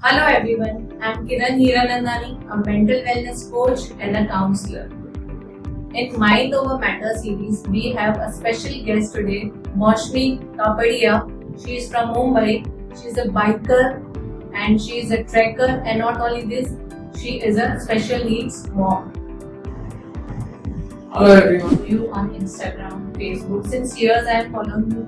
Hello everyone, I'm Kiran Hiranandani, a mental wellness coach and a counselor. In Mind Over Matter series, we have a special guest today, Maushmi Kapadia. She is from Mumbai. She is a biker and she is a trekker, and not only this, she is a special needs mom. Hello everyone. You on Instagram, Facebook. Since years I am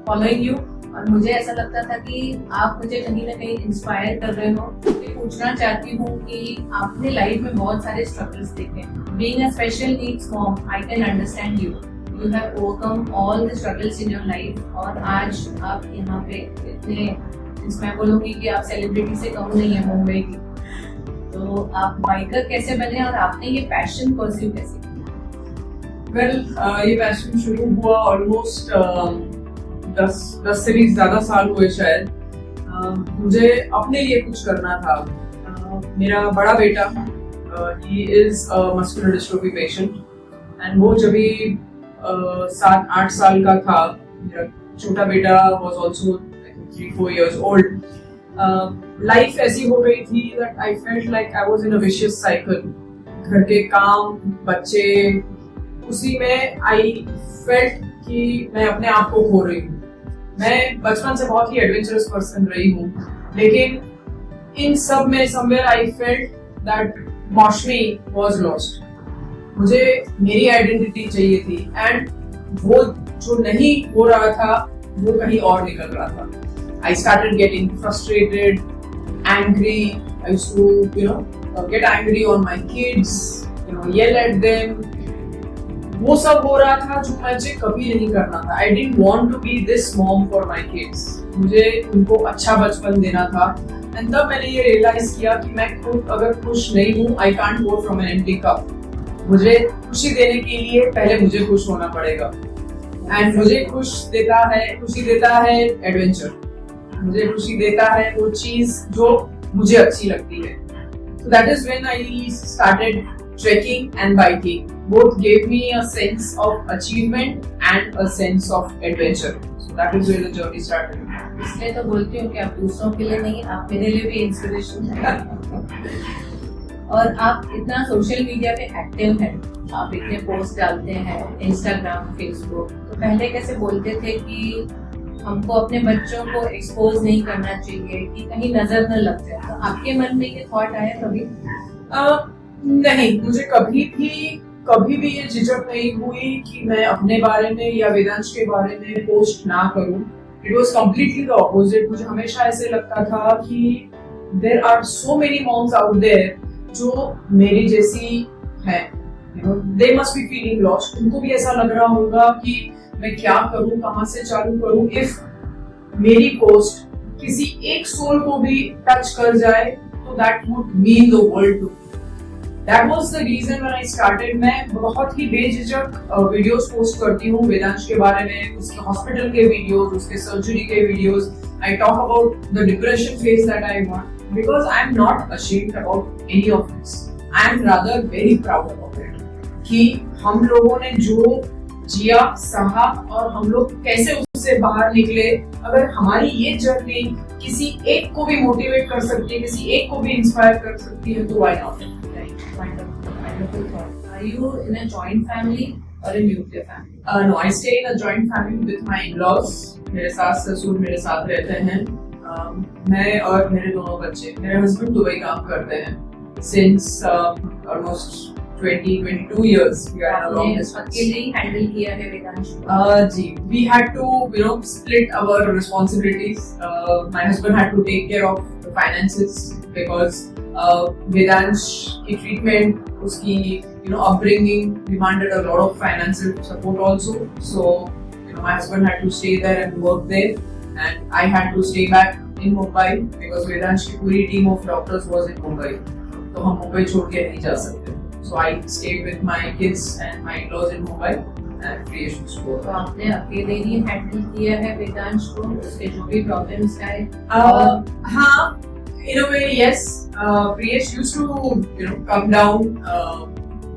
following you. और मुझे ऐसा लगता था कि आप मुझे कहीं ना कहीं इंस्पायर कर रहे हो। मैं पूछना चाहती हूँ कि आपने लाइफ में बहुत सारे स्ट्रगल्स देखे। Being a special needs mom, I can understand you. You have overcome all the struggles in your life और आज आप यहाँ पे इतने, मैं बोलूँगी कि आप सेलिब्रिटी से कम नहीं है मुंबई की। तो आप बाइकर कैसे बने और आपने ये पैशन परस्यू कैसे किया? ये पैशन शुरू हुआ ऑलमोस्ट 10 से भी ज्यादा साल हुए शायद। मुझे अपने लिए कुछ करना था। मेरा बड़ा बेटा he is muscular dystrophy patient and वो जब भी 7-8 साल का था, मेरा छोटा बेटा was also 3-4 years old। Life ऐसी हो गई थी that I felt like I was in a vicious cycle. घर के काम, बच्चे, उसी में आई फेल्ट कि मैं अपने आप को खो रही हूँ। मैं बचपन से बहुत ही एडवेंचरस पर्सन रही हूँ, लेकिन इन सब में somewhere I felt that Moushumi was lost. मुझे मेरी आइडेंटिटी चाहिए थी एंड वो जो नहीं हो रहा था वो कहीं और निकल रहा था। I started getting frustrated, angry. I used to get angry on my kids, yell at them. वो सब हो रहा था जो मुझे कभी नहीं करना था। I didn't want to be this mom for my kids. मुझे उनको अच्छा बचपन देना था एंड तब मैंने ये रियलाइज किया कि मैं खुद अगर खुश नहीं हूँ, I can't go from an empty cup. मुझे खुशी देने के लिए पहले मुझे खुश होना पड़ेगा एंड मुझे खुशी देता है एडवेंचर। मुझे खुशी देता है वो चीज जो मुझे अच्छी लगती है। So that is when I started trekking and biking. Both gave me a sense of achievement and a sense of adventure. So that is where the journey started. इसलिए तो बोलती हूँ कि आप दूसरों के लिए नहीं, आप मेरे लिए भी इंस्पिरेशन हैं। और आप इतना सोशल मीडिया पे एक्टिव हैं, आप इतने पोस्ट डालते हैं इंस्टाग्राम, फेसबुक। तो पहले कैसे बोलते थे कि हमको अपने बच्चों को एक्सपोज नहीं करना चाहिए कि कहीं नजर न लग जाए, तो आपके मन में ये थॉट आया कभी? नहीं, मुझे कभी भी ये झिझक नहीं हुई कि मैं अपने बारे में या वेदांश के बारे में पोस्ट ना करूं। It was completely the opposite. मुझे हमेशा ऐसे लगता था कि there are so many moms out there जो मेरी जैसी हैं, they must be feeling lost. उनको भी ऐसा लग रहा होगा कि मैं क्या करूं, कहां से चालू करूं। इफ मेरी पोस्ट किसी एक सोल को भी टच कर जाए तो that would mean the world to. That was the reason when I started। मैं बहुत ही बेझिझक वीडियोस पोस्ट करती हूँ वेदांश के बारे में, उसके हॉस्पिटल के वीडियोस, उसके सर्जरी के videos. I talk about the depression phase that I want because I am not ashamed about any of this. I am rather very proud about it कि हम लोगों ने जो जिया, सहा और हम लोग कैसे उससे बाहर निकले। अगर हमारी ये जर्नी किसी एक को भी मोटिवेट कर सकती है, किसी एक को भी इंस्पायर कर सकती है, तो why not? Wonderful thought. Are you in a joint family or a nuclear family? No, I stay in a joint family with my in-laws. मेरे सास ससुर मेरे साथ रहते हैं। मैं और मेरे दोनों बच्चे। मेरे हस्बैंड दुबई काम करते हैं since almost 20-22 years. We are in a long distance. अकेले ही हैंडल किया है वेदांश? जी, we had to split our responsibilities. My husband had to take care of the finances because Vedansh की ट्रीटमेंट, उसकी upbringing demanded a lot of financial support also. So my husband had to stay there and work there, and I had to stay back in Mumbai because Vedansh की पूरी team of doctors was in Mumbai. तो हम मुंबई छोड़ के नहीं जा सकते। So I stayed with my kids and my in-laws in Mumbai and creation school. तो आपने अकेले ही हैंडल किया है वेदांश को, उसके जो भी प्रॉब्लम्स आए? हाँ, in a way, yes. Priyesh used to come down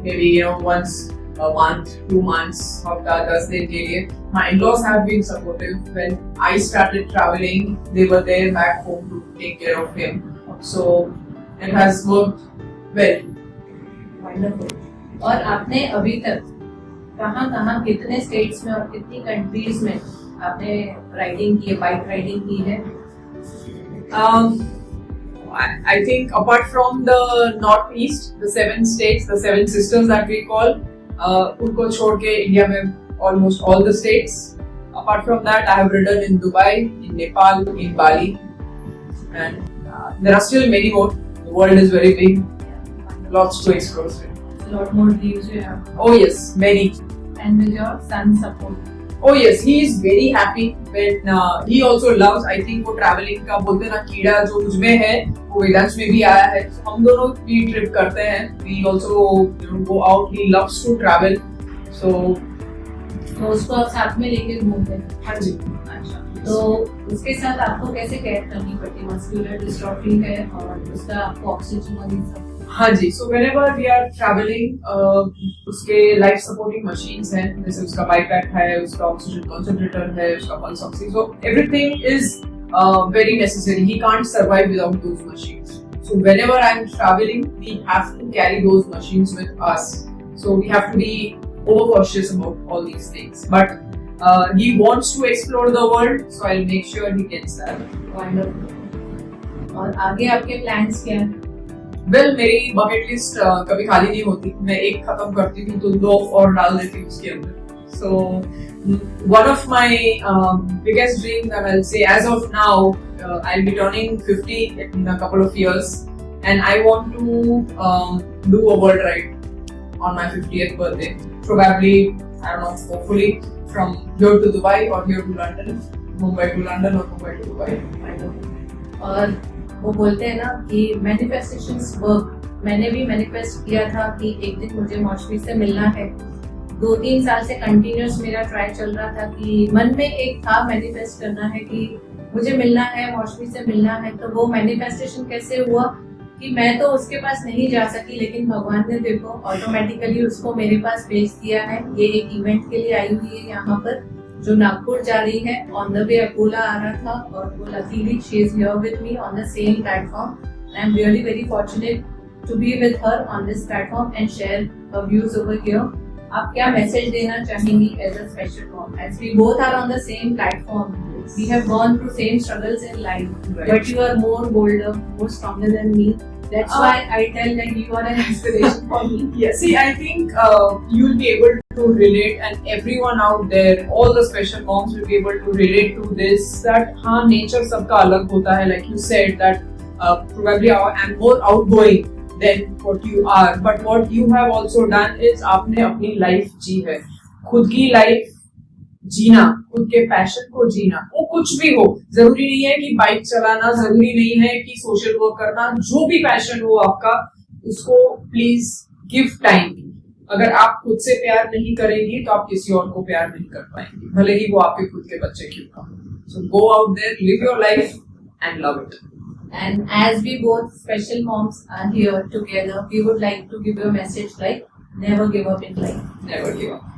maybe once a month, 2 months, हफ्ता 10 दिन के लिए. My in-laws have been supportive. When I started traveling, they were there back home to take care of him. So it has worked well. Wonderful. और आपने अभी तक कहाँ कितने स्टेट्स में और कितनी कंट्रीज में आपने राइडिंग की है, बाइक राइडिंग की है? I think apart from the northeast, the 7 states, the 7 sisters that we call, उनको छोड़ के इंडिया में almost all the states. Apart from that, I have ridden in Dubai, in Nepal, in Bali, and there are still many more. The world is very big, lots to explore. A lot more dreams you have. Oh yes, many. And with your son's support. Oh yes, he is very happy when he also loves. I think वो traveling का बोलते हैं ना, कीड़ा जो मुझ में है वो वेदांश में भी आया है. So, हम दोनों भी ट्रिप करते हैं. We also go out. He loves to travel. So तो उसको आप साथ में लेके घूमते हैं? हाँ जी. अच्छा, तो उसके साथ आपको कैसे केयर करनी पड़ती है? मस्कुलर डिस्ट्रॉफी है और उसका आपको ऑक्सीजन और ये सब? हाँ जी. So whenever we are traveling, उसके लाइफ सपोर्टिंग मशीन्स हैं, जैसे उसका बाईपैक है, उसका ऑक्सीजन कंसंट्रेटर है, उसका pulse oxygen. So everything is very necessary. He can't survive without those machines. So whenever I'm traveling, we have to carry those machines with us. So we have to be overcautious about all these things. But he wants to explore the world, so I'll make sure he gets that. Wonderful. और आगे आपके plans क्या हैं? Well मेरी bucket list कभी खाली नहीं होती. मैं एक खत्म करती हूँ तो 2 और डाल देती हूँ उसके अंदर. So one of my biggest dream that I will say as of now, I will be turning 50 in a couple of years, and I want to do a world ride on my 50th birthday. Probably, I don't know, hopefully from here to Dubai or here to London, Mumbai to London or Mumbai to Dubai. और वो बोलते हैं ना कि manifestations work. मैंने भी manifest किया था कि एक दिन मुझे मौशमी से मिलना है. 2-3 साल से कंटिन्यूस मेरा ट्राई चल रहा था कि मन में एक था मैनिफेस्ट करना है कि मुझे मिलना है, मौशमी से मिलना है. तो वो मैनिफेस्टेशन कैसे हुआ कि मैं तो उसके पास नहीं जा सकी, लेकिन भगवान ने देखो ऑटोमेटिकली उसको मेरे पास भेज दिया है. ये एक इवेंट के लिए आई हुई है यहाँ पर, जो नागपुर जा रही है. ऑन द वे अकोला आ रहा था और वो luckily she is here with me on the same platform. I am really very fortunate to be with her on this platform and share her views over here. आप क्या message देना चाहेंगी as a special mom, as we both are on the same platform? We have gone through same struggles in life, but you are more bolder, more stronger than me. That's why I tell that you are an inspiration for me. Yeah, see, I think you'll be able to relate, and everyone out there, all the special moms will be able to relate to this. That हाँ, nature सबका अलग होता है. Like you said, that probably I'm more outgoing than what you are. But what you have also done is आपने अपनी life जी है, खुद की life जीना, खुद के पैशन को जीना. वो कुछ भी हो, जरूरी नहीं है कि बाइक चलाना, जरूरी नहीं है कि सोशल वर्क करना. जो भी पैशन हो आपका, उसको प्लीज गिव टाइम. अगर आप खुद से प्यार नहीं करेंगी तो आप किसी और को प्यार नहीं कर पाएंगी, भले ही वो आपके खुद के बच्चे क्यों ना. So go out there, live your life and love it. And as we both special moms are here together, we would like to give you a message like never give up in life. Never give up.